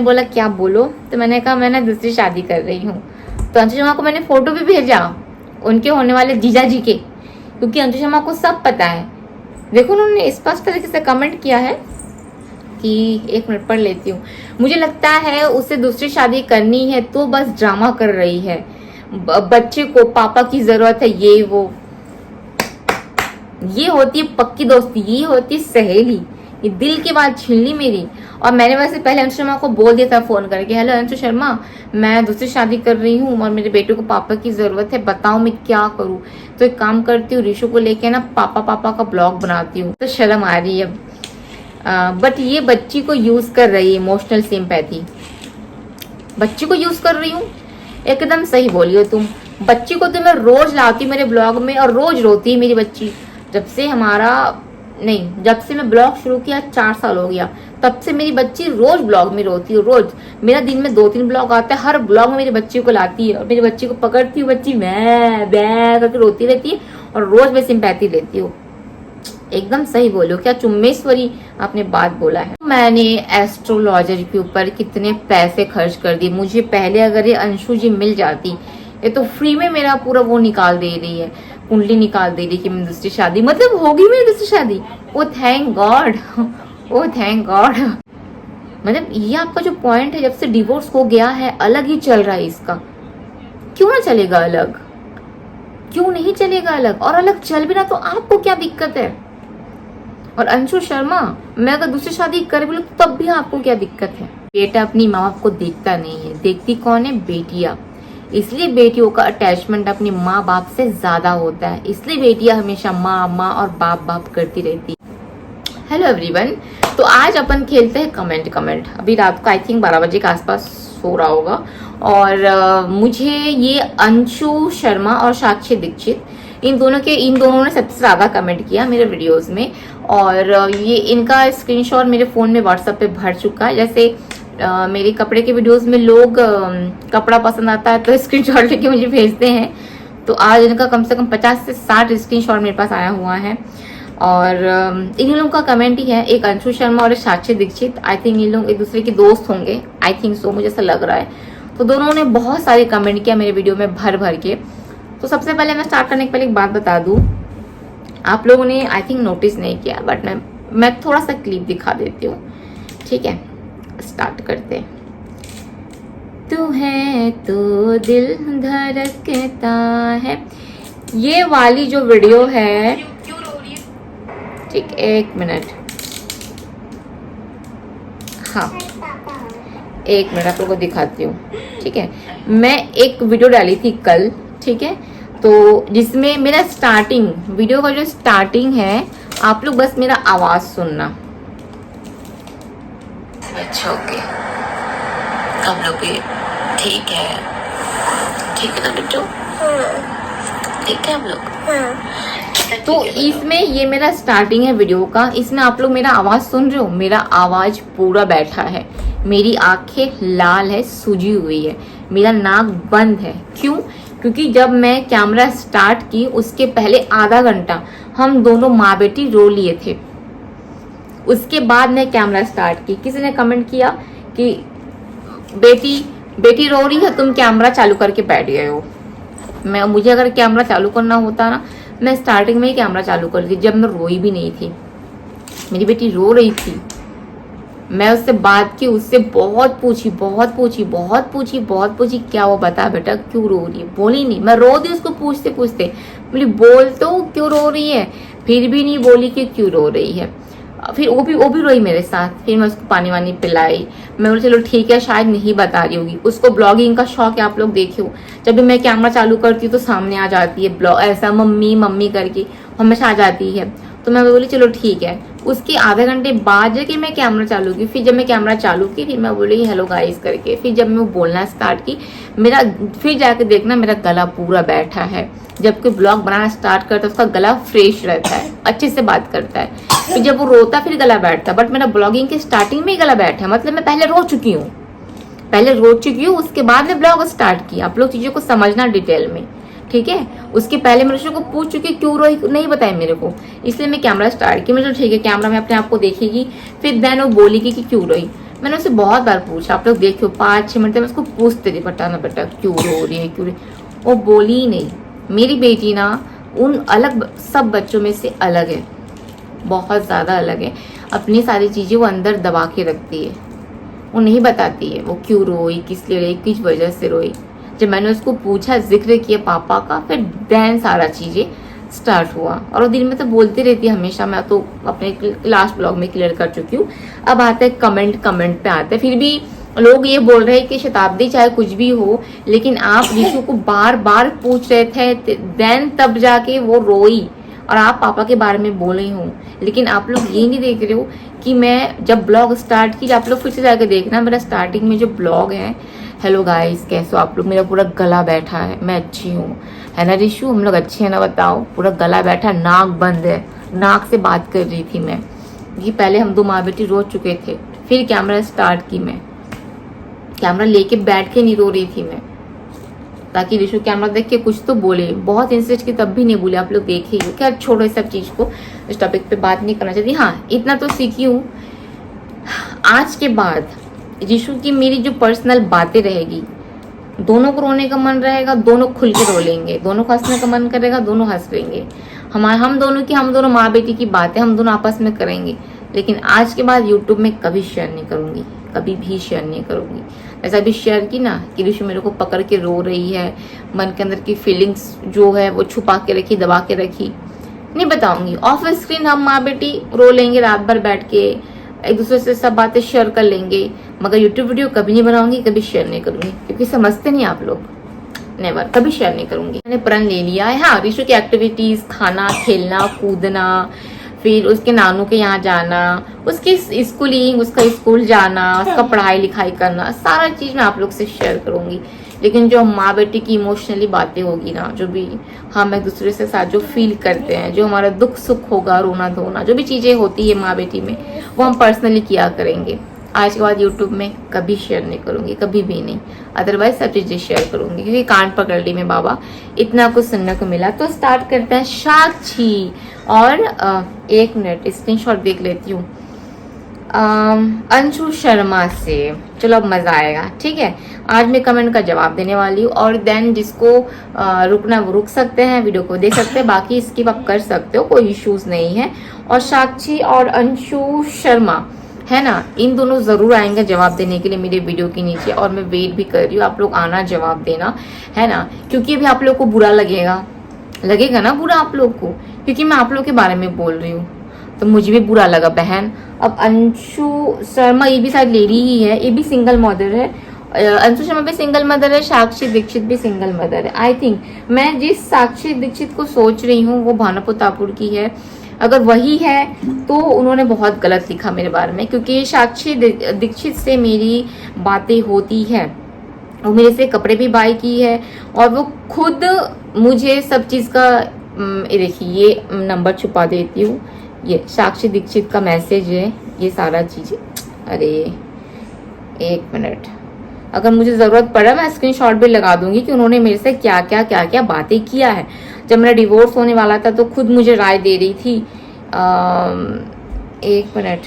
बोला क्या बोलो, तो मैंने कहा मैं ना दूसरी शादी कर रही हूँ। तो अंशु शर्मा को मैंने फोटो भी भेजा उनके होने वाले जीजा जी के, क्योंकि अंशु शर्मा को सब पता है। देखो उन्होंने स्पष्ट तरीके से कमेंट किया है कि 1 मिनट पढ़ लेती हूँ। मुझे लगता है उसे दूसरी शादी करनी है तो बस ड्रामा कर रही है, बच्चे को पापा की जरूरत है, ये वो। ये होती है पक्की दोस्ती, ये होती है सहेली। ये दिल की बात छीन ली मेरी। और मैंने वैसे पहले अंशु शर्मा को बोल दिया था फोन करके, हेलो अंशु शर्मा, मैं दूसरी शादी कर रही हूँ और मेरे बेटे को पापा की जरूरत है, बताओ मैं क्या करूँ। तो एक काम करती हूँ, ऋषु को लेके ना पापा का ब्लॉग बनाती हूँ। तो शर्म आ रही है अब। बट ये बच्ची को यूज कर रही है, इमोशनल सिंपैथी। बच्ची को यूज कर रही हूँ, एकदम सही बोली हो तुम। बच्ची को तो मैं रोज लाती मेरे ब्लॉग में और रोज रोती है मेरी बच्ची। जब से मैं ब्लॉग शुरू किया 4 साल हो गया, तब से मेरी बच्ची रोज ब्लॉग में रोती है। रोज मेरा दिन में 2-3 ब्लॉग आता है, हर ब्लॉग में मेरी बच्ची को लाती है और मेरी बच्ची को पकड़ती हूँ, बच्ची मैं करके रोती रहती है और रोज मैं सिंपैथी लेती हूँ। एकदम सही बोलो, क्या चुम्मेश्वरी आपने बात बोला है। मैंने एस्ट्रोलॉजर के ऊपर कितने पैसे खर्च कर दिए। मुझे पहले अगर ये अंशु जी मिल जाती, ये तो फ्री में मेरा पूरा वो निकाल दे रही है, कुंडली निकाल दे रही कि मैं दूसरी शादी, मतलब होगी मेरी दूसरी शादी। ओ थैंक गॉड, ओ थैंक गॉड। मतलब ये आपका जो पॉइंट है, जब से डिवोर्स हो गया है अलग ही चल रहा है इसका। क्यों ना चलेगा अलग, क्यों नहीं चलेगा अलग? और अलग चल भी ना तो आपको क्या दिक्कत है? और अंशु शर्मा, मैं अगर दूसरी शादी कर भी लूं तब भी आपको क्या दिक्कत है? बेटा अपनी माँ बाप को देखता नहीं है, देखती कौन है? बेटियां। इसलिए बेटियों का अटैचमेंट अपनी माँ बाप से ज्यादा होता है, इसलिए बेटियां हमेशा माँ माँ और बाप बाप करती रहती। हेलो एवरीवन, तो आज अपन खेलते हैं कमेंट। अभी रात को आई थिंक 12 बजे के आसपास सो रहा होगा। और मुझे ये अंशु शर्मा और साक्षी दीक्षित, इन दोनों ने सबसे ज्यादा कमेंट किया मेरे वीडियोस में। और ये इनका स्क्रीनशॉट मेरे फोन में व्हाट्सएप पे भर चुका है। जैसे मेरे कपड़े के वीडियोस में लोग कपड़ा पसंद आता है तो स्क्रीनशॉट लेके मुझे भेजते हैं, तो आज इनका कम से कम 50 से 60 स्क्रीनशॉट मेरे पास आया हुआ है। और इन लोगों का कमेंट ही है, एक अंशु शर्मा और एक साक्षी दीक्षित। आई थिंक इन लोग एक दूसरे के दोस्त होंगे, आई थिंक सो, मुझे ऐसा लग रहा है। तो दोनों ने बहुत सारे कमेंट किया मेरे वीडियो में भर के। तो सबसे पहले मैं स्टार्ट करने के पहले एक बात बता दूं, आप लोगों ने आई थिंक नोटिस नहीं किया, बट मैं थोड़ा सा क्लिप दिखा देती हूँ, ठीक है? स्टार्ट करते हैं। तू है तो दिल धड़कता है, ये वाली जो वीडियो है, ठीक, 1 मिनट, हाँ 1 मिनट आप लोगों को दिखाती हूँ, ठीक है? मैं एक वीडियो डाली थी कल, ठीक है? तो जिसमें मेरा स्टार्टिंग वीडियो का जो स्टार्टिंग है, आप लोग बस मेरा आवाज सुनना। अच्छा ओके, हम लोग भी ठीक है ना बिट्टू? ठीक है हम लोग। तो इसमें ये मेरा स्टार्टिंग है वीडियो का, इसमें आप लोग मेरा आवाज सुन रहे हो। मेरा आवाज पूरा बैठा है, मेरी आंखें लाल है, सूजी हुई है, मेरा नाक बंद है। क्यों? क्योंकि जब मैं कैमरा स्टार्ट की उसके पहले आधा घंटा हम दोनों माँ बेटी रो लिए थे, उसके बाद मैं कैमरा स्टार्ट की। किसी ने कमेंट किया कि बेटी रो रही है, तुम कैमरा चालू करके बैठ गए हो। मुझे अगर कैमरा चालू करना होता ना, मैं स्टार्टिंग में ही कैमरा चालू कर दी, जब मैं रोई भी नहीं थी। मेरी बेटी रो रही थी, मैं उससे बात की, उससे बहुत पूछी, क्या वो बता बेटा क्यों रो रही है? बोली नहीं, मैं रो दी उसको पूछते बोली बोल तो क्यों रो रही है, फिर भी नहीं बोली कि क्यों रो रही है। फिर वो भी रोई मेरे साथ। फिर मैं उसको पानी वानी पिलाई। मैं बोली चलो ठीक है, शायद नहीं बता रही होगी, उसको ब्लॉगिंग का शौक है, आप लोग देखियो, जब भी मैं कैमरा चालू करती हूँ तो सामने आ जाती है ब्लॉग, ऐसा मम्मी करके हमेशा आ जाती है। तो मैं बोली चलो ठीक है। उसके आधे घंटे बाद जाके मैं कैमरा चालू की। फिर जब मैं कैमरा चालू की, फिर मैं बोली हेलो गाइस करके, फिर जब मैं बोलना स्टार्ट की, फिर जाके देखना मेरा गला पूरा बैठा है। जब कोई ब्लॉग बनाना स्टार्ट करता है उसका गला फ्रेश रहता है, अच्छे से बात करता है। फिर जब वो रोता फिर गला बैठता, बट मेरा ब्लॉगिंग के स्टार्टिंग में ही गला बैठा है, मतलब मैं पहले रो चुकी हूँ, उसके बाद में ब्लॉग स्टार्ट किया। आप लोग चीजों को समझना डिटेल में, ठीक है? उसके पहले मैं ऋषि को पूछ चुकी क्यों रोई, नहीं बताया मेरे को, इसलिए मैं कैमरा स्टार्ट की। मैं ठीक है कैमरा में अपने आप को देखेगी, फिर देन वो बोलेगी कि क्यों रोई। मैंने उसे बहुत बार पूछा, आप लोग देखियो 5-6 मिनट तक मैं उसको पूछते रही, बेटा ना बेटा क्यों रो रही है क्यों रही, वो बोली ही नहीं। मेरी बेटी ना उन अलग सब बच्चों में से अलग है, बहुत ज़्यादा अलग है। अपनी सारी चीज़ें वो अंदर दबा के रखती है, वो नहीं बताती है वो क्यों रोई, किस लिए रोई, किस वजह से रोई। जब मैंने उसको पूछा, जिक्र किया पापा का, फिर देन सारा चीज़ें स्टार्ट हुआ। और वो दिन में तो बोलती रहती है हमेशा, मैं तो अपने लास्ट ब्लॉग में क्लियर कर चुकी हूँ। अब आते हैं कमेंट पे आते हैं, फिर भी लोग ये बोल रहे हैं कि शताब्दी चाहे कुछ भी हो, लेकिन आप ऋषु को बार बार पूछ रहे थे, देन तब जाके वो रोई और आप पापा के बारे में बोले हो। लेकिन आप लोग ये नहीं देख रहे हो कि मैं जब ब्लॉग स्टार्ट की, आप लोग फिर से जाकर देखना मेरा स्टार्टिंग में जो ब्लॉग है। हेलो गाइस, कैसे हो आप लोग? मेरा पूरा गला बैठा है, मैं अच्छी हूँ, है ना ऋषु? हम लोग अच्छे हैं ना, बताओ? पूरा गला बैठा, नाक बंद है, नाक से बात कर रही थी मैं। ये पहले हम 2 माँ बेटी रो चुके थे, फिर कैमरा स्टार्ट की मैं, कैमरा लेके बैठ के नहीं रो रही थी मैं, ताकि ऋषु कैमरा देख के कुछ तो बोले। बहुत इंसिस्ट की, तब भी नहीं बोले। आप लोग देखिए, क्या छोड़ो इस सब चीज़ को, इस टॉपिक पे बात नहीं करना चाहती। हाँ, इतना तो सीखी हूँ, आज के बाद ऋषु की मेरी जो पर्सनल बातें रहेगी, दोनों को रोने का मन रहेगा, दोनों खुल के रो लेंगे, दोनों को हंसने का मन करेगा, दोनों हंस लेंगे। हम दोनों माँ बेटी की बातें हम दोनों आपस में करेंगे। लेकिन आज के बाद यूट्यूब में कभी शेयर नहीं करूंगी, कभी भी शेयर नहीं करूंगी। ऐसा भी शेयर की ना कि ऋषु मेरे को पकड़ के रो रही है, मन के अंदर की फीलिंग्स जो है वो छुपा के रखी, दबा के रखी, नहीं बताऊंगी। ऑफ स्क्रीन हम माँ बेटी रो लेंगे, रात भर बैठ के एक दूसरे से सब बातें शेयर कर लेंगे, मगर यूट्यूब वीडियो कभी नहीं बनाऊंगी, कभी शेयर नहीं करूंगी, क्योंकि समझते नहीं आप लोग। नेवर, कभी शेयर नहीं करूंगी। मैंने प्रण ले लिया है। हाँ, ऋषु की एक्टिविटीज, खाना, खेलना, कूदना, फिर उसके नानू के यहाँ जाना, उसकी स्कूलिंग, उसका स्कूल जाना, उसका पढ़ाई लिखाई करना, सारा चीज मैं आप लोग से शेयर करूंगी। लेकिन जो माँ बेटी की इमोशनली बातें होगी ना, जो भी हम एक दूसरे से साथ जो फील करते हैं, जो हमारा दुख सुख होगा, रोना धोना, जो भी चीजें होती है माँ बेटी में, वो हम पर्सनली किया करेंगे। आज के बाद यूट्यूब में कभी शेयर नहीं करूंगी, कभी भी नहीं। अदरवाइज सब चीजें शेयर करूंगी, क्योंकि कान पकड़ ली मैं बाबा, इतना कुछ सुनने को मिला। तो स्टार्ट करते हैं साक्षी। और 1 मिनट स्क्रीनशॉट देख लेती हूँ अंशु शर्मा से। चलो अब मजा आएगा, ठीक है। आज मैं कमेंट का जवाब देने वाली हूँ, और देन जिसको रुकना वो रुक सकते हैं, वीडियो को देख सकते हैं, बाकी स्किप आप कर सकते हो, कोई इश्यूज नहीं है। और साक्षी और अंशु शर्मा है ना, इन दोनों जरूर आएंगे जवाब देने के लिए मेरे वीडियो के नीचे, और मैं वेट भी कर रही हूँ। आप लोग आना, जवाब देना, है ना, क्योंकि अभी आप लोग को बुरा लगेगा ना बुरा आप लोग को, क्योंकि मैं आप लोग के बारे में बोल रही हूँ, तो मुझे भी बुरा लगा बहन। अब अंशु शर्मा, ये भी शायद लेडी ही है, ये भी सिंगल मदर है। अंशु शर्मा भी सिंगल मदर है, साक्षी दीक्षित भी सिंगल मदर है। आई थिंक मैं जिस साक्षी दीक्षित को सोच रही हूँ वो भानुपुर तापुर की है। अगर वही है तो उन्होंने बहुत गलत लिखा मेरे बारे में, क्योंकि साक्षी दीक्षित से मेरी बातें होती है, वो मेरे से कपड़े भी बाय की है, और वो खुद मुझे सब चीज का देखिए, ये नंबर छुपा देती हूँ, ये साक्षी दीक्षित का मैसेज है, ये सारा चीजें। अरे 1 मिनट, अगर मुझे जरूरत पड़ा मैं स्क्रीनशॉट भी लगा दूंगी कि उन्होंने मेरे से क्या क्या बातें किया है। जब मेरा डिवोर्स होने वाला था तो खुद मुझे राय दे रही थी। 1 मिनट,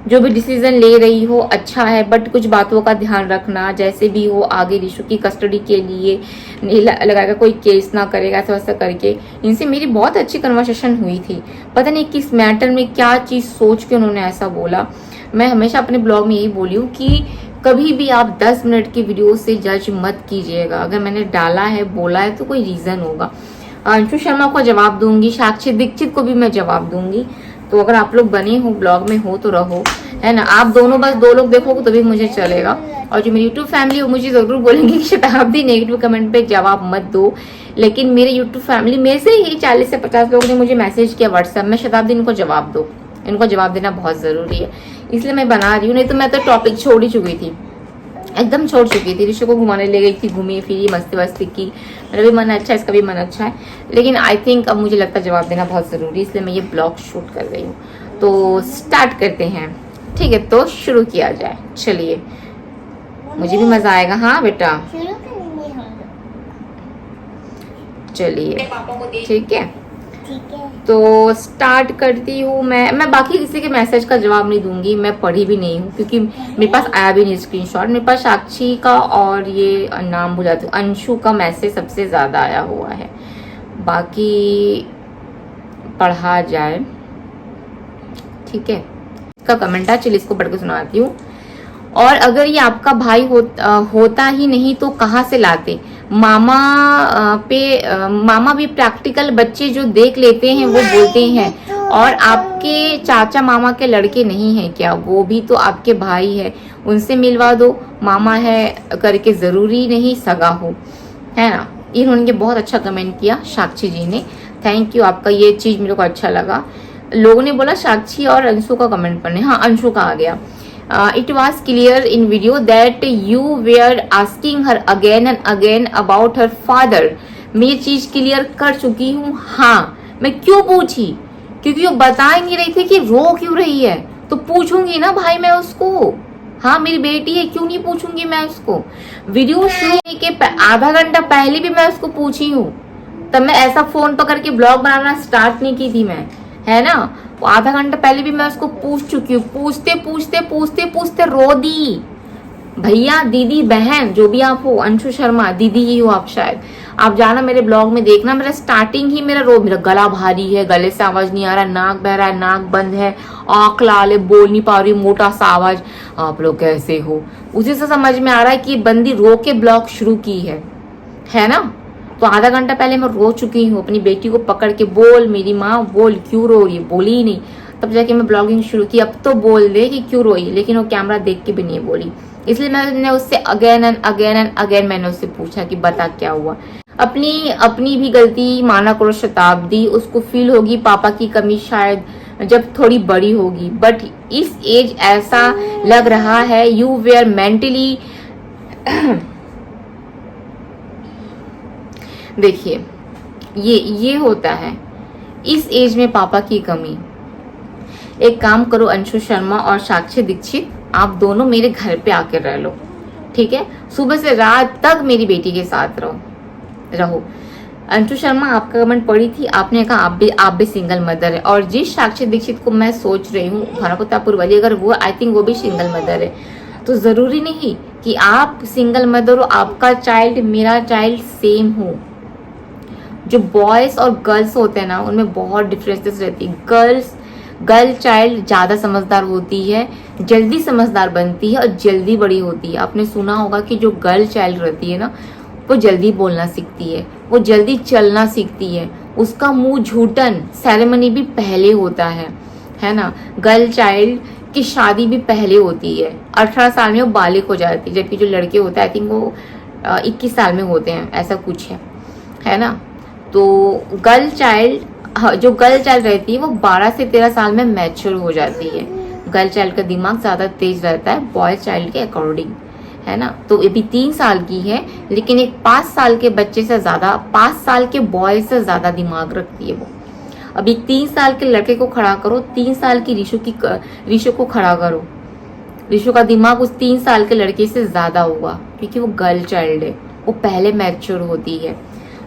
जो भी डिसीजन ले रही हो अच्छा है, बट कुछ बातों का ध्यान रखना, जैसे भी हो आगे ऋषु की कस्टडी के लिए नहीं लगाएगा, कोई केस ना करेगा, ऐसा वैसा करके। इनसे मेरी बहुत अच्छी कन्वर्सेशन हुई थी, पता नहीं किस मैटर में क्या चीज सोच के उन्होंने ऐसा बोला। मैं हमेशा अपने ब्लॉग में यही बोली हूँ कि कभी भी आप 10 मिनट की वीडियो से जज मत कीजिएगा। अगर मैंने डाला है, बोला है, तो कोई रीजन होगा। अंशु शर्मा को जवाब दूंगी, साक्षी दीक्षित को भी मैं जवाब दूंगी। तो अगर आप लोग बने हो, ब्लॉग में हो तो रहो, है ना। आप दोनों बस 2 लोग देखोगे तो भी मुझे चलेगा। और जो मेरी यूट्यूब फैमिली वो मुझे जरूर बोलेंगे कि शताब्दी नेगेटिव कमेंट पे जवाब मत दो। लेकिन मेरे यूट्यूब फैमिली में से ही 40 से 50 लोगों ने मुझे मैसेज किया व्हाट्सएप में, शताब्दी इनको जवाब दो, इनको जवाब देना बहुत जरूरी है, इसलिए मैं बना रही हूँ। नहीं तो मैं तो टॉपिक छोड़ ही चुकी थी, एकदम छोड़ चुकी थी। ऋषि को घुमाने ले गई थी, घूमी फिरी, मस्ती वस्ती की, मेरा भी मन अच्छा है, इसका भी मन अच्छा है। लेकिन आई थिंक अब मुझे लगता है जवाब देना बहुत जरूरी है, इसलिए मैं ये ब्लॉग शूट कर रही हूँ। तो स्टार्ट करते हैं, ठीक है। तो शुरू किया जाए, चलिए, मुझे भी मजा आएगा। हाँ बेटा, चलिए, ठीक है। ठीक है। तो स्टार्ट करती हूँ मैं बाकी किसी के मैसेज का जवाब नहीं दूंगी, मैं पढ़ी भी नहीं हूँ क्योंकि मेरे पास आया भी नहीं स्क्रीनशॉट। मेरे पास साक्षी का और ये नाम भूल जाती हूँ, अंशु का मैसेज सबसे ज्यादा आया हुआ है। बाकी पढ़ा जाए, ठीक है। इसका कमेंट है, चलिए इसको पढ़ के सुनाती हूँ। और अगर ये आपका भाई होता ही नहीं तो कहाँ से लाते? मामा भी प्रैक्टिकल बच्चे जो देख लेते हैं वो बोलते हैं। और आपके चाचा मामा के लड़के नहीं हैं क्या? वो भी तो आपके भाई है, उनसे मिलवा दो। मामा है करके जरूरी नहीं सगा हो, है ना। इन्होंने बहुत अच्छा कमेंट किया साक्षी जी ने, थैंक यू आपका, ये चीज मेरे को अच्छा लगा। लोगों ने बोला साक्षी और अंशु का कमेंट पढ़ने, हाँ अंशु का आ गया। It was clear in video that you were asking her again and again about her father. मैं ये चीज क्लियर कर चुकी हूँ। हाँ, मैं क्यों पूछी? क्योंकि वो बता ही नहीं रही थी कि रो क्यों रही है, तो पूछूंगी ना भाई मैं उसको। हाँ मेरी बेटी है, क्यों नहीं पूछूंगी मैं उसको? वीडियो शुरू होने के आधा घंटा पहले भी मैं उसको पूछी हूँ, तब मैं ऐसा फोन पकड़ के ब्लॉग बनाना स्टार्ट नहीं की थी मैं, है ना। आधा घंटा पहले भी मैं उसको पूछ चुकी हूँ। पूछते पूछते पूछते पूछते रो दी। भैया दीदी बहन जो भी आप हो, अंशु शर्मा दीदी ही हो आप शायद, आप जाना मेरे ब्लॉग में देखना, मेरा स्टार्टिंग ही मेरा गला भारी है, गले से आवाज नहीं आ रहा, नाक बह रहा है, नाक बंद है, आंख लाल है, बोल नहीं पा रही, मोटा सा आवाज। आप लोग कैसे हो? उसी से समझ में आ रहा है कि बंदी रो के ब्लॉग शुरू की है ना। तो आधा घंटा पहले मैं रो चुकी हूँ, अपनी बेटी को पकड़ के बोल मेरी माँ बोल क्यों रो रही है, बोली ही नहीं। तब जाके मैं ब्लॉगिंग शुरू की, अब तो बोल दे कि क्यों रोई, लेकिन वो कैमरा देख के भी नहीं बोली। इसलिए मैंने उससे अगेन एंड अगेन मैंने उससे पूछा कि बता क्या हुआ। अपनी भी गलती माना करो शताब्दी, उसको फील होगी पापा की कमी शायद जब थोड़ी बड़ी होगी, बट इस एज ऐसा लग रहा है यू वेयर मेंटली। देखिए ये होता है इस एज में पापा की कमी। एक काम करो अंशु शर्मा और साक्षी दीक्षित, आप दोनों मेरे घर पे आकर रह लो, ठीक है। सुबह से रात तक मेरी बेटी के साथ रहो। अंशु शर्मा आपका कमेंट पढ़ी थी, आपने कहा आप भी सिंगल मदर है। और जिस साक्षी दीक्षित को मैं सोच रही हूँ भानुप्रतापुर वाली, अगर वो आई थिंक वो भी सिंगल मदर है, तो जरूरी नहीं कि आप सिंगल मदर हो, आपका चाइल्ड मेरा चाइल्ड सेम हो। जो बॉयज और गर्ल्स होते हैं ना, उनमें बहुत डिफरेंसेस रहती है। गर्ल चाइल्ड ज्यादा समझदार होती है, जल्दी समझदार बनती है और जल्दी बड़ी होती है। आपने सुना होगा कि जो गर्ल चाइल्ड रहती है ना, वो जल्दी बोलना सीखती है, वो जल्दी चलना सीखती है, उसका मुंह झूठन सेरेमनी भी पहले होता है ना। गर्ल चाइल्ड की शादी भी पहले होती है, 18 साल में वो बालिग हो जाती है, जबकि जो लड़के होते हैं आई थिंक वो 21 साल में होते हैं, ऐसा कुछ है ना। तो जो गर्ल चाइल्ड रहती है वो 12 से 13 साल में मैच्योर हो जाती है। गर्ल चाइल्ड का दिमाग ज्यादा तेज रहता है बॉय चाइल्ड के अकॉर्डिंग, है ना। तो ये भी 3 साल की है, लेकिन एक 5 साल के बच्चे से ज्यादा, 5 साल के बॉय से ज्यादा दिमाग रखती है वो। अभी 3 साल के लड़के को खड़ा करो, 3 साल की ऋषु को खड़ा करो, ऋषु का दिमाग उस 3 साल के लड़के से ज्यादा होगा, क्योंकि वो गर्ल चाइल्ड है, वो पहले मैच्योर होती है।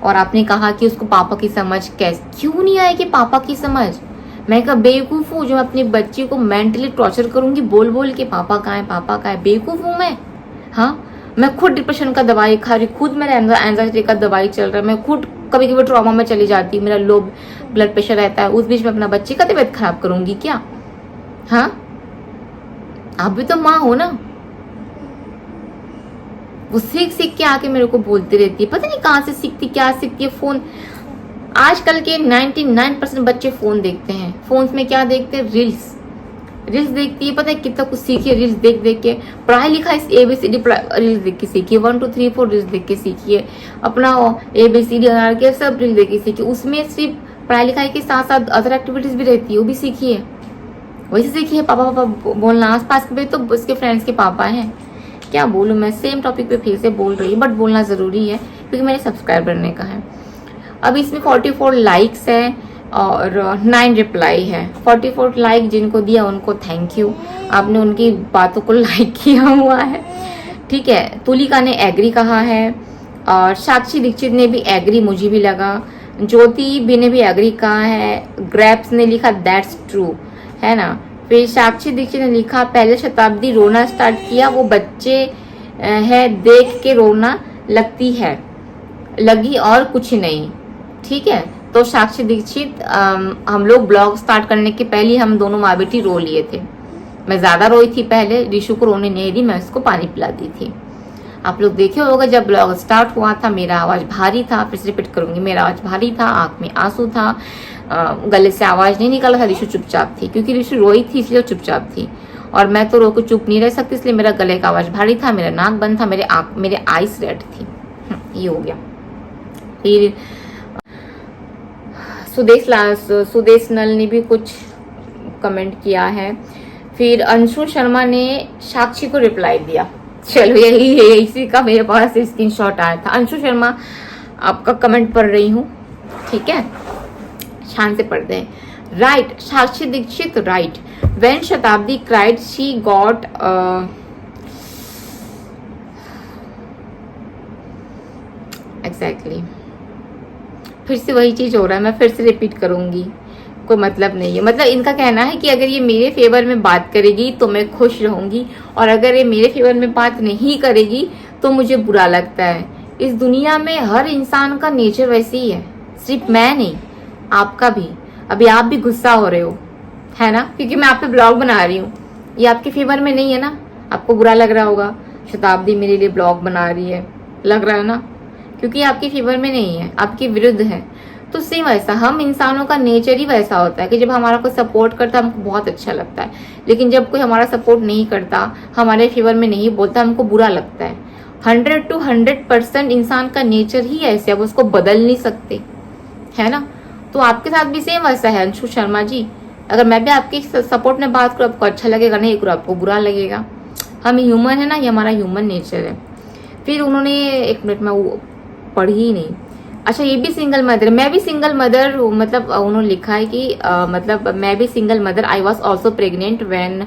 और आपने कहा कि उसको पापा की समझ क्यों नहीं आएगी? पापा की समझ, मैं क्या बेवकूफ हूँ जो अपने बच्चे को मेंटली टॉर्चर करूंगी बोल के पापा कहाँ है पापा कहाँ है? बेवकूफ हूँ मैं? हाँ, मैं खुद डिप्रेशन का दवाई खा रही, खुद मेरा एंजाइटी का दवाई चल रहा है, मैं खुद कभी कभी ट्रॉमा में चली जाती हूँ, मेरा लो ब्लड प्रेशर रहता है, उस बीच में अपना बच्चे का तबीयत खराब करूंगी क्या? हाँ, आप भी तो माँ हो ना। वो सीख के आके मेरे को बोलती रहती है, पता नहीं कहाँ से सीखती, क्या सीखती है। फोन, आजकल के 99% बच्चे फोन देखते हैं। फोन में क्या देखते हैं? रील्स देखती है, पता है कितना कुछ सीखी है रील्स देख के। पढ़ाई लिखाई ABCD रील्स देख के सीखी है, 1 2 3 4 रील्स देख के सीखी है, अपना ABCD के सब रील्स देख के सीखी। उसमें सिर्फ पढ़ाई लिखाई के साथ साथ अदर एक्टिविटीज भी रहती है, वो भी सीखी है। वैसे सीखी है पापा बोलना, आस पास के तो उसके फ्रेंड्स के पापा हैं। क्या बोलूं मैं, सेम टॉपिक पे फिर से बोल रही हूँ, बट बोलना जरूरी है क्योंकि मेरे सब्सक्राइब करने का है। अब इसमें 44 लाइक्स है और 9 रिप्लाई है। 44 लाइक जिनको दिया उनको थैंक यू, आपने उनकी बातों को लाइक किया हुआ है, ठीक है। तुलिका ने एग्री कहा है और साक्षी दीक्षित ने भी एग्री, मुझे भी लगा, ज्योति बी ने भी एग्री कहा है। ग्रैप्स ने लिखा दैट्स ट्रू, है ना। फिर साक्षी दीक्षित ने लिखा पहले शताब्दी रोना स्टार्ट किया, वो बच्चे है देख के रोना लगती है लगी और कुछ नहीं। ठीक है, तो साक्षी दीक्षित हम लोग ब्लॉग स्टार्ट करने के पहले हम दोनों माँ बेटी रो लिए थे। मैं ज्यादा रोई थी पहले, ऋषु को रोने नहीं दी, मैं उसको पानी पिलाती थी। आप लोग देखे होगा जब ब्लॉग स्टार्ट हुआ था मेरा आवाज भारी था, फिर से रिपीट करूंगी, मेरा आवाज भारी था, आंख में आंसू था, गले से आवाज नहीं निकल रहा था। ऋषु चुपचाप थी क्योंकि ऋषु रोई थी इसलिए चुपचाप थी, और मैं तो रो के चुप नहीं रह सकती, इसलिए मेरा गले का आवाज भारी था, मेरा नाक बंद था, मेरे आईज रेड थी। ये हो गया। फिर सुदेश नल ने भी कुछ कमेंट किया है। फिर अंशु शर्मा ने साक्षी को रिप्लाई दिया। चलो यही है, इसी का मेरे पास स्क्रीनशॉट आया था। अंशु शर्मा आपका कमेंट पढ़ रही हूँ, ठीक है, शान से पढ़ते हैं। Right, Sakshi Dikshit right, when Shatabdi cried she got exactly. फिर से वही चीज हो रहा है, मैं फिर से रिपीट करूंगी, कोई मतलब नहीं है। मतलब इनका कहना है कि अगर ये मेरे फेवर में बात करेगी तो मैं खुश रहूंगी, और अगर ये मेरे फेवर में बात नहीं करेगी तो मुझे बुरा लगता है। इस दुनिया में हर इंसान का नेचर वैसे ही है, सिर्फ मैं नहीं, आपका भी। अभी आप भी गुस्सा हो रहे हो, है ना, क्योंकि मैं आप पे ब्लॉग बना रही हूँ। ये आपके फेवर में नहीं है ना, आपको बुरा लग रहा होगा शताब्दी मेरे लिए ब्लॉग बना रही है, लग रहा है ना, क्योंकि आपके फेवर में नहीं है, आपके विरुद्ध है। तो सेम वैसा हम इंसानों का नेचर ही वैसा होता है कि जब हमारा कोई सपोर्ट करता है हमको बहुत अच्छा लगता है, लेकिन जब कोई हमारा सपोर्ट नहीं करता, हमारे फेवर में नहीं बोलता, हमको बुरा लगता है। 100 to 100% इंसान का नेचर ही ऐसे, अब उसको बदल नहीं सकते, है ना। तो आपके साथ भी सेम वैसा है अंशु शर्मा जी। अगर मैं भी आपके सपोर्ट में बात करूँ आपको अच्छा लगेगा, नहीं करूँ आपको बुरा लगेगा। हम ह्यूमन है ना, ये हमारा ह्यूमन नेचर है। फिर उन्होंने, एक मिनट में पढ़ी ही नहीं, अच्छा ये भी सिंगल मदर, मैं भी सिंगल मदर, मतलब उन्होंने लिखा है कि मतलब मैं भी single mother, I was also pregnant when,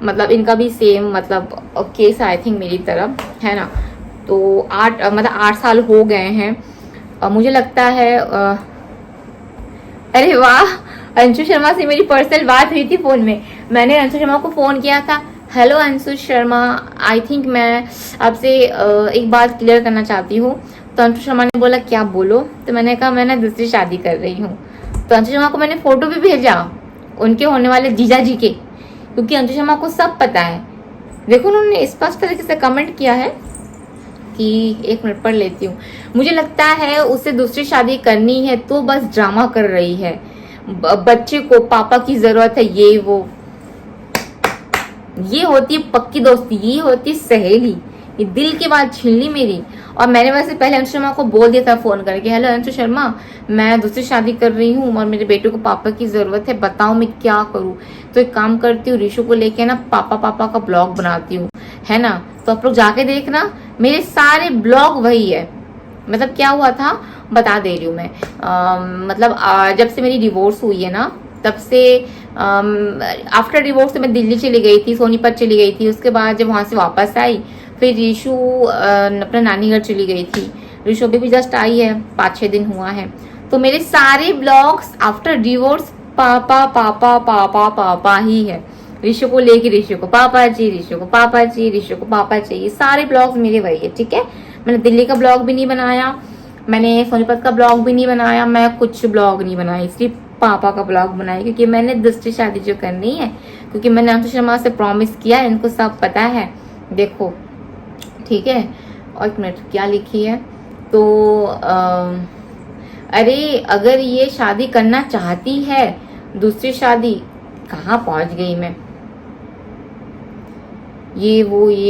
मतलब इनका भी सेम मतलब केस आई थिंक मेरी तरफ, है ना। तो 8 साल हो गए हैं। मुझे लगता है अरे वाह, अंशु शर्मा से मेरी पर्सनल बात हुई थी फोन में। मैंने अंशु शर्मा को फोन किया था, hello Anshu Sharma, I think मैं आपसे एक बात क्लियर करना चाहती हूँ। तो अंशु शर्मा ने बोला क्या बोलो, तो मैंने कहा मैं ना दूसरी शादी कर रही हूँ। तो अंशु शर्मा को मैंने फोटो भी भेजा उनके होने वाले जीजा जी के, क्योंकि अंशु शर्मा को सब पता है। देखो उन्होंने स्पष्ट तरीके से कमेंट किया है कि, एक मिनट पढ़ लेती हूँ, मुझे लगता है उसे दूसरी शादी करनी है तो बस ड्रामा कर रही है, बच्चे को पापा की जरूरत है, ये वो। ये होती है पक्की दोस्ती, ये होती है सहेली। ये दिल की बात छीन ली मेरी। और मैंने वैसे पहले अंशु शर्मा को बोल दिया था फोन करके, हेलो अंशु शर्मा, मैं दूसरी शादी कर रही हूँ और मेरे बेटे को पापा की जरूरत है, बताओ मैं क्या करूँ। तो एक काम करती हूँ, ऋषु को लेके ना पापा का ब्लॉग बनाती हूँ, है ना। तो आप लोग जाके देखना, मेरे सारे ब्लॉग वही है। मतलब क्या हुआ था बता दे रही हूँ मैं। मतलब जब से मेरी डिवोर्स हुई है ना, तब से आफ्टर डिवोर्स से मैं दिल्ली चली गई थी, सोनीपत चली गई थी। उसके बाद जब वहां से वापस आई, फिर ऋषु अपना नानी घर चली गई थी। ऋषु भी जस्ट आई है, 5-6 दिन हुआ है। तो मेरे सारे ब्लॉग्स आफ्टर डिवोर्स पापा पापा पापा पापा ही है। ऋषु को लेके, ऋषु को पापा जी, ऋषु को पापा जी, ऋषु को पापा चाहिए, सारे ब्लॉग्स मेरे वही है, ठीक है। मैंने दिल्ली का ब्लॉग भी नहीं बनाया, मैंने सोनीपत का ब्लॉग भी नहीं बनाया, मैं कुछ ब्लॉग नहीं बनाई, सिर्फ पापा का ब्लॉग बनाया, क्योंकि मैंने दूसरी शादी जो करनी है, क्योंकि मैंने अंशु शर्मा से प्रॉमिस किया है, इनको सब पता है। देखो ठीक है, और एक मिनट क्या लिखी है तो अरे अगर ये शादी करना चाहती है, दूसरी शादी, कहाँ पहुंच गई मैं, ये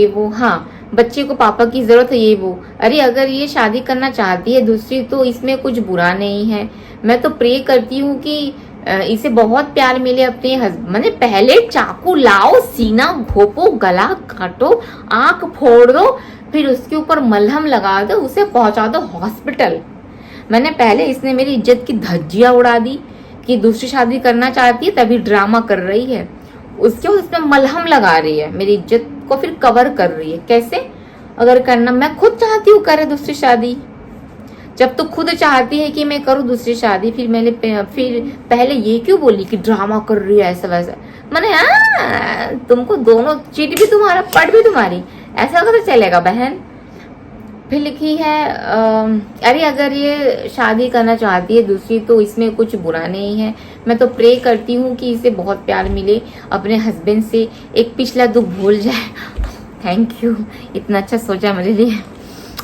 वो, हाँ बच्चे को पापा की जरूरत है, ये वो। अरे अगर ये शादी करना चाहती है दूसरी, तो इसमें कुछ बुरा नहीं है। मैं तो प्रे करती हूँ कि इसे बहुत प्यार मिले अपने हस्बैंड। मैंने पहले चाकू लाओ, सीना घोपो, गला काटो, आंख फोड़ दो, फिर उसके ऊपर मलहम लगा दो, उसे पहुंचा दो हॉस्पिटल। मैंने पहले, इसने मेरी इज्जत की धज्जियां उड़ा दी कि दूसरी शादी करना चाहती है तभी ड्रामा कर रही है, उसके उसमें मलहम लगा रही है, मेरी इज्जत को फिर कवर कर रही है। कैसे? अगर करना, मैं खुद चाहती हूँ करे दूसरी शादी, जब तो खुद चाहती है कि मैं करूँ दूसरी शादी, फिर पहले ये क्यों बोली कि ड्रामा कर रही है ऐसा वैसा। मैंने तुमको दोनों चीट भी तुम्हारा पट भी तुम्हारी, ऐसा कैसे चलेगा बहन। फिर लिखी है अरे अगर ये शादी करना चाहती है दूसरी तो इसमें कुछ बुरा नहीं है, मैं तो प्रे करती हूँ कि इसे बहुत प्यार मिले अपने हस्बैंड से, एक पिछला दुख भूल जाए। थैंक यू, इतना अच्छा सोचा मेरे लिए।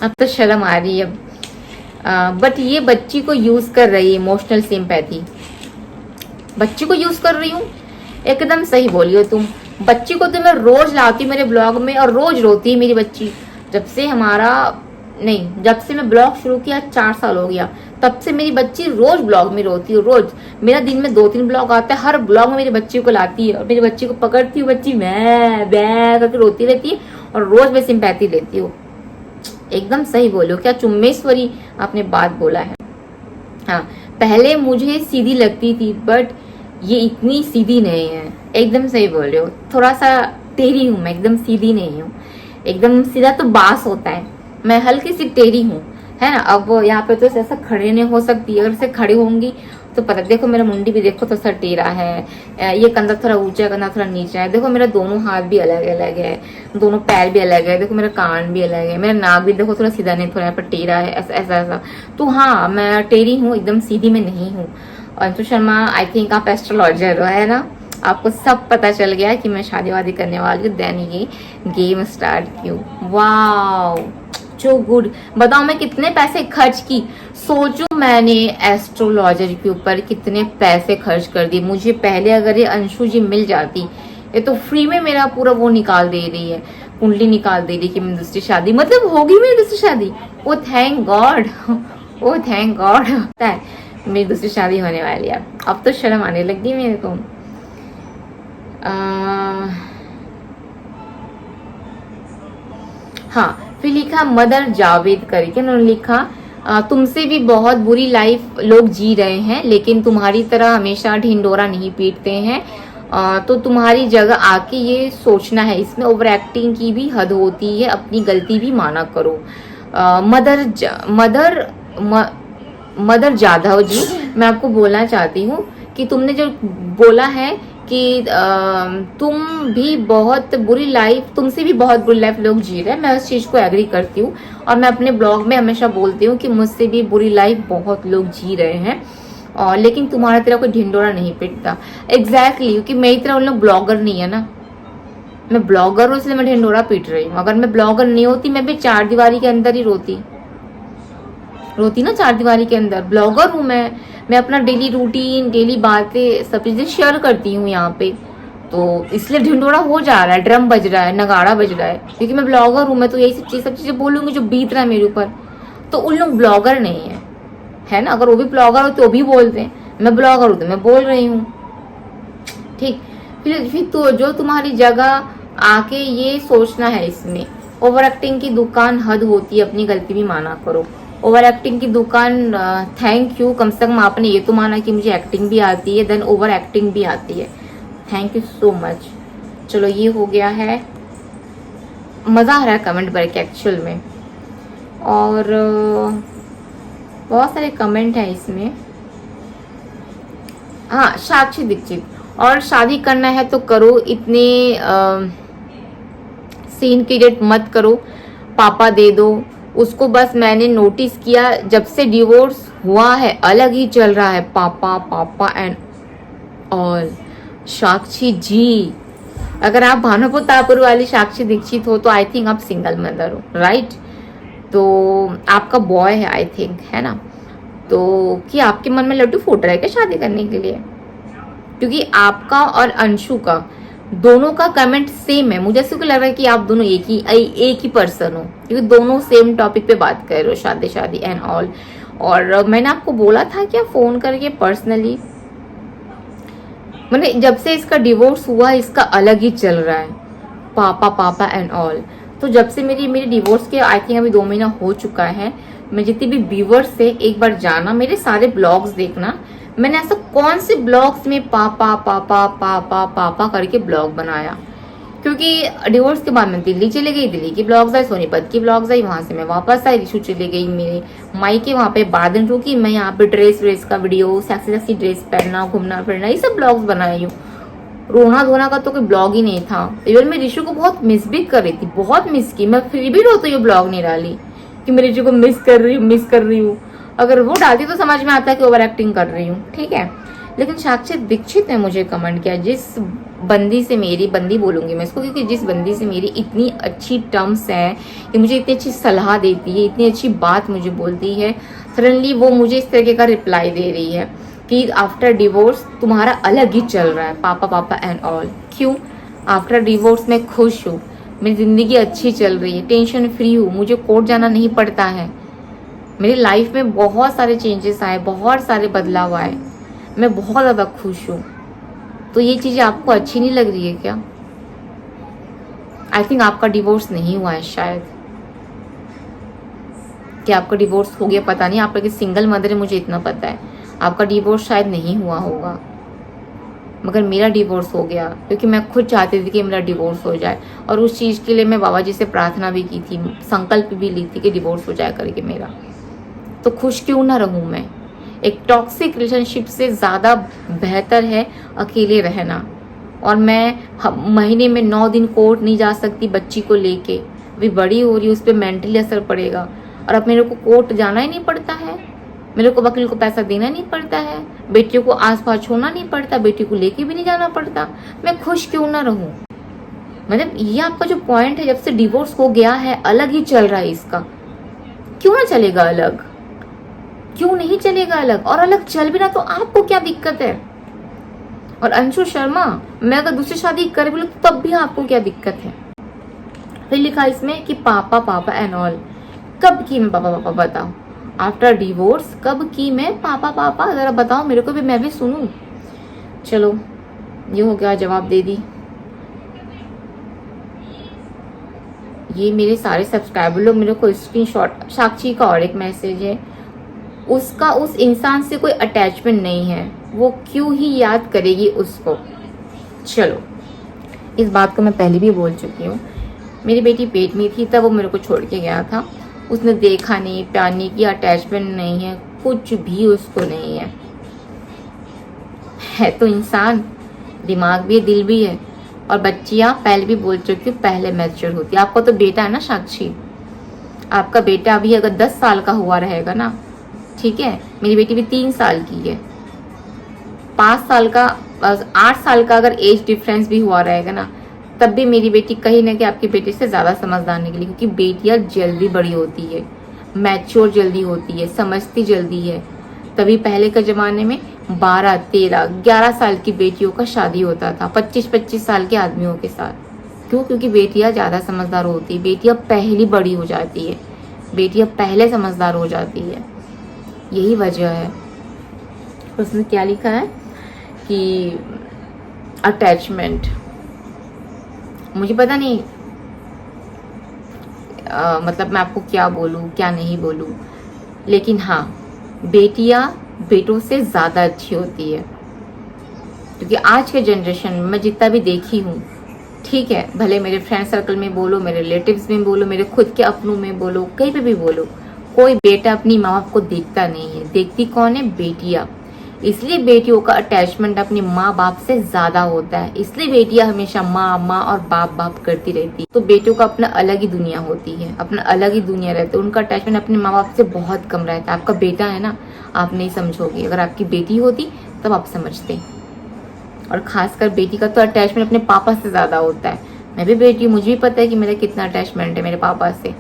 अब तो शर्म आ रही है। बट ये बच्ची को यूज कर रही है, इमोशनल सिंपैथी बच्ची को यूज कर रही हूँ। एकदम सही बोली हो तुम। बच्ची को तो मैं रोज लाती मेरे ब्लॉग में और रोज रोती है मेरी बच्ची। जब से मैं ब्लॉग शुरू किया 4 साल हो गया, तब से मेरी बच्ची रोज ब्लॉग में रोती है। रोज मेरा दिन में 2-3 ब्लॉग आता है, हर ब्लॉग में मेरी बच्ची को लाती है और मेरी बच्ची को पकड़ती हूँ, बच्ची मैं करके रोती रहती है और रोज मैं सिंपैथी लेती हूँ। एकदम सही बोलो, क्या चुम्मेश्वरी आपने बात बोला है। हाँ, पहले मुझे सीधी लगती थी बट ये इतनी सीधी नहीं है। एकदम सही बोल रहे हो, थोड़ा सा टेढ़ी हूँ मैं, एकदम सीधी नहीं हूँ। एकदम सीधा तो बास होता है, मैं हल्की सी टेढ़ी हूँ, है ना। अब यहाँ पे तो ऐसा खड़े नहीं हो सकती, अगर से खड़ी होंगी तो पता। देखो मेरा मुंडी भी देखो तो सर टेढ़ा है, ये कंधा थोड़ा ऊंचा, कंधा थोड़ा नीचा है। देखो मेरा दोनों हाथ भी अलग अलग है, दोनों पैर भी अलग है। देखो मेरा कान भी अलग है, मेरा नाक भी देखो थोड़ा सीधा नहीं, थोड़ा यहाँ पर टेढ़ा है, ऐसा ऐसा ऐसा। तो हाँ, मैं टेढ़ी हूँ, एकदम सीधी में नहीं हूँ। अंशु शर्मा, आई थिंक आप एस्ट्रोलॉजर हो, है ना। आपको सब पता चल गया कि मैं शादी वादी करने वाली हूँ, देन ये गेम स्टार्ट क्यों। Wow, so good. बताओ मैं कितने पैसे खर्च की, सोचो मैंने एस्ट्रोलॉजर के ऊपर कितने पैसे खर्च कर दिए। मुझे पहले अगर ये अंशु जी मिल जाती, ये तो फ्री में मेरा पूरा वो निकाल दे रही है, कुंडली निकाल दे रही कि मैं दूसरी शादी, मतलब होगी मेरी दूसरी शादी। ओ थैंक गॉड, ओ थैंक गॉड। मेरी दूसरी शादी होने वाली है। अब तो शर्म आने लगी मेरे को। हाँ, फिर लिखा मदर जावेद करके, उन्होंने लिखा तुमसे भी बहुत बुरी लाइफ लोग जी रहे हैं, लेकिन तुम्हारी तरह हमेशा ढिंडोरा नहीं पीटते हैं। तो तुम्हारी जगह आके ये सोचना है, इसमें ओवर एक्टिंग की भी हद होती है, अपनी गलती भी माना करो। मदर जाधव जी, मैं आपको बोलना चाहती हूँ कि तुमने जो बोला है कि तुम भी बहुत बुरी लाइफ, तुमसे भी बहुत बुरी लाइफ लोग जी रहे हैं, मैं उस चीज को एग्री करती हूँ। और मैं अपने ब्लॉग में हमेशा बोलती हूँ कि मुझसे भी बुरी लाइफ बहुत लोग जी रहे हैं, और लेकिन तुम्हारी तरह कोई ढिंडोरा नहीं पिटता। एग्जैक्टली, क्योंकि मेरी तरह उन लोग ब्लॉगर नहीं है ना। मैं ब्लॉगर हूँ इसलिए मैं ढिंडोरा पीट रही हूँ। अगर मैं ब्लॉगर नहीं होती, मैं भी 4 दीवारी के अंदर ही रोती ना, 4 दीवारी के अंदर। ब्लॉगर हूँ मैं अपना डेली रूटीन, डेली बातें, सब चीजें शेयर करती हूँ यहाँ पे, तो इसलिए ढिंडोरा हो जा रहा है, ड्रम बज रहा है, नगाड़ा बज रहा है, क्योंकि मैं ब्लॉगर हूँ। मैं तो यही सब चीजें बोलूंगी जो बीत रहा है मेरे ऊपर। तो उन लोग ब्लॉगर नहीं है ना। अगर वो भी ब्लॉगर हो तो भी बोलते हैं, मैं ब्लॉगर हूँ तो मैं बोल रही हूँ, ठीक। फिर तो जो तुम्हारी जगह आके ये सोचना है, इसमें ओवर एक्टिंग की दुकान हद होती है, अपनी गलती भी माना करो। ओवर एक्टिंग की दुकान, थैंक यू, कम से कम आपने ये तो माना कि मुझे एक्टिंग भी आती है, देन ओवर एक्टिंग भी आती है। Thank you so much. चलो ये हो गया है, मज़ा आ रहा है कमेंट पढ़ के एक्चुअल में। और बहुत सारे कमेंट हैं इसमें। हाँ, साक्षी दीक्षित, और शादी करना है तो करो, इतने सीन क्रिएट मत करो, पापा दे दो उसको। बस मैंने नोटिस किया जब से डिवोर्स हुआ है अलग ही चल रहा है, पापा एंड ऑल। साक्षी जी, अगर आप भानुपुर तापुर वाली साक्षी दीक्षित हो तो आई थिंक आप सिंगल मदर हो, राइट। तो आपका बॉय है आई थिंक, है ना। तो कि आपके मन में लड्डू फूट रहा है क्या शादी करने के लिए? क्योंकि आपका और अंशु का दोनों का कमेंट सेम है। मुझे ऐसे लग रहा है कि आप दोनों एक ही पर्सन हो, क्योंकि दोनों सेम टॉपिक पे बात कर रहे हो, शादी एंड ऑल। और मैंने आपको बोला था क्या फोन करके पर्सनली, मैंने जब से इसका डिवोर्स हुआ इसका अलग ही चल रहा है, पापा एंड ऑल। तो जब से मेरी डिवोर्स के आई थिंक अभी 2 महीना हो चुका है। मैं जितने भी व्यूवर्स से एक बार जाना, मेरे सारे ब्लॉग्स देखना, मैंने ऐसा कौन से ब्लॉग्स में पापा करके ब्लॉग बनाया। क्योंकि डिवोर्स के बाद मैं दिल्ली चली गई, दिल्ली की ब्लॉग्स आई, सोनीपत की ब्लॉग्स आई, वहां से मैं वापस आई, रिशु चली गई मेरे मायके, वहां पे 12 दिन रुकी मैं, यहाँ पे ड्रेस का वीडियो, सेक्सी सेक्सी ड्रेस पहनना, घूमना फिरना, ये सब ब्लॉग्स बनाई हूँ। रोना धोना का तो कोई ब्लॉग ही नहीं था। इवन मैं रिशु को बहुत मिस भी कर रही थी, बहुत मिस की, मैं फिर भी रोती हूँ ब्लॉग नहीं डाली कि मैं रिशु को मिस कर रही हूँ। अगर वो डालती तो समझ में आता है कि ओवर एक्टिंग कर रही हूँ, ठीक है। लेकिन साक्षी दीक्षित ने मुझे कमेंट किया, जिस बंदी से मेरी, बंदी बोलूंगी मैं इसको, क्योंकि जिस बंदी से मेरी इतनी अच्छी टर्म्स है, कि मुझे इतनी अच्छी सलाह देती है, इतनी अच्छी बात मुझे बोलती है, सडनली वो मुझे इस तरीके का रिप्लाई दे रही है कि आफ्टर डिवोर्स तुम्हारा अलग ही चल रहा है, पापा एंड ऑल। क्यों? आफ्टर डिवोर्स मैं खुश हूँ, मेरी जिंदगी अच्छी चल रही है, टेंशन फ्री हूँ, मुझे कोर्ट जाना नहीं पड़ता है, मेरी लाइफ में बहुत सारे चेंजेस आए, बहुत सारे बदलाव आए, मैं बहुत ज़्यादा खुश हूँ। तो ये चीज़ें आपको अच्छी नहीं लग रही है क्या? आई थिंक आपका डिवोर्स नहीं हुआ है शायद, कि आपका डिवोर्स हो गया पता नहीं, आप लोग सिंगल मदर है मुझे इतना पता है, आपका डिवोर्स शायद नहीं हुआ होगा, मगर मेरा डिवोर्स हो गया, क्योंकि मैं खुद चाहती थी कि मेरा डिवोर्स हो जाए, और उस चीज़ के लिए मैं बाबा जी से प्रार्थना भी की थी, संकल्प भी ली थी कि डिवोर्स हो जाए करके मेरा। तो खुश क्यों ना रहूं मैं? एक टॉक्सिक रिलेशनशिप से ज़्यादा बेहतर है अकेले रहना। और मैं महीने में 9 दिन कोर्ट नहीं जा सकती बच्ची को लेके, अभी बड़ी हो रही है, उस पर मेंटली असर पड़ेगा। और अब मेरे को कोर्ट जाना ही नहीं पड़ता है, मेरे को वकील को पैसा देना नहीं पड़ता है, बेटियों को आस पास छोड़ना नहीं पड़ता, बेटी को लेके भी नहीं जाना पड़ता, मैं खुश क्यों ना रहूं? मतलब ये आपका जो पॉइंट है, जब से डिवोर्स हो गया है अलग ही चल रहा है इसका, क्यों ना चलेगा अलग? क्यों नहीं चलेगा अलग? और अलग चल भी ना तो आपको क्या दिक्कत है? और अंशु शर्मा, मैं अगर दूसरी शादी कर भी लूं तब भी आपको क्या दिक्कत है? फिर लिखा इसमें कि पापा एंड ऑल। कब की मैं पापा बताओ? आफ्टर डिवोर्स कब की मैं पापा? जरा बताओ मेरे को भी, मैं भी सुनूं। चलो ये हो गया, जवाब दे दी। ये मेरे सारे सब्सक्राइबर लोग मेरे को स्क्रीनशॉट, साक्षी का और एक मैसेज है, उसका उस इंसान से कोई अटैचमेंट नहीं है, वो क्यों ही याद करेगी उसको। चलो इस बात को मैं पहले भी बोल चुकी हूँ, मेरी बेटी पेट में थी तब वो मेरे को छोड़ के गया था, उसने देखा नहीं, प्यार नहीं किया, अटैचमेंट नहीं है, कुछ भी उसको नहीं है तो इंसान, दिमाग भी है, दिल भी है। और बच्चियाँ पहले भी बोल चुकी हूँ, पहले मैच्योर होती है। आपका तो बेटा है ना साक्षी, आपका बेटा अभी अगर 10 साल का हुआ रहेगा ना, ठीक है, मेरी बेटी भी 3 साल की है, 5 साल का 8 साल का अगर एज डिफरेंस भी हुआ रहेगा ना, तब भी मेरी बेटी कहीं ना कहीं आपकी बेटी से ज्यादा समझदार निकली, क्योंकि बेटियां जल्दी बड़ी होती है, मैच्योर जल्दी होती है, समझती जल्दी है। तभी पहले के जमाने में 12, 13, 11 साल की बेटियों का शादी होता था 25-25 साल के आदमियों के साथ। क्यों? क्योंकि बेटियां ज्यादा समझदार होती है, बेटियां पहली बड़ी हो जाती है, बेटियां पहले समझदार हो जाती है, यही वजह है। उसने क्या लिखा है कि अटैचमेंट, मुझे पता नहीं मतलब मैं आपको क्या बोलूं क्या नहीं बोलूं, लेकिन हाँ बेटियां बेटों से ज़्यादा अच्छी होती है, क्योंकि आज के जनरेशन में मैं जितना भी देखी हूँ, ठीक है, भले मेरे फ्रेंड सर्कल में बोलो, मेरे रिलेटिव्स में बोलो, मेरे खुद के अपनों में बोलो, कहीं पे भी बोलो, कोई बेटा अपनी माँ बाप को देखता नहीं है, देखती कौन है? बेटियां। इसलिए बेटियों का अटैचमेंट अपने माँ बाप से ज्यादा होता है, इसलिए बेटियां हमेशा माँ और बाप करती रहती है। तो बेटियों का अपना अलग ही दुनिया होती है, अपना अलग ही दुनिया रहती है, उनका अटैचमेंट अपने माँ बाप से बहुत कम रहता है। आपका बेटा है ना, आप नहीं समझोगे, अगर आपकी बेटी होती तब आप समझते। और खासकर बेटी का तो अटैचमेंट अपने पापा से ज्यादा होता है। मैं भी बेटी हूँ, मुझे भी पता है कि मेरा कितना अटैचमेंट है मेरे पापा से,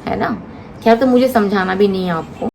है ना। खैर तो मुझे समझाना भी नहीं है आपको।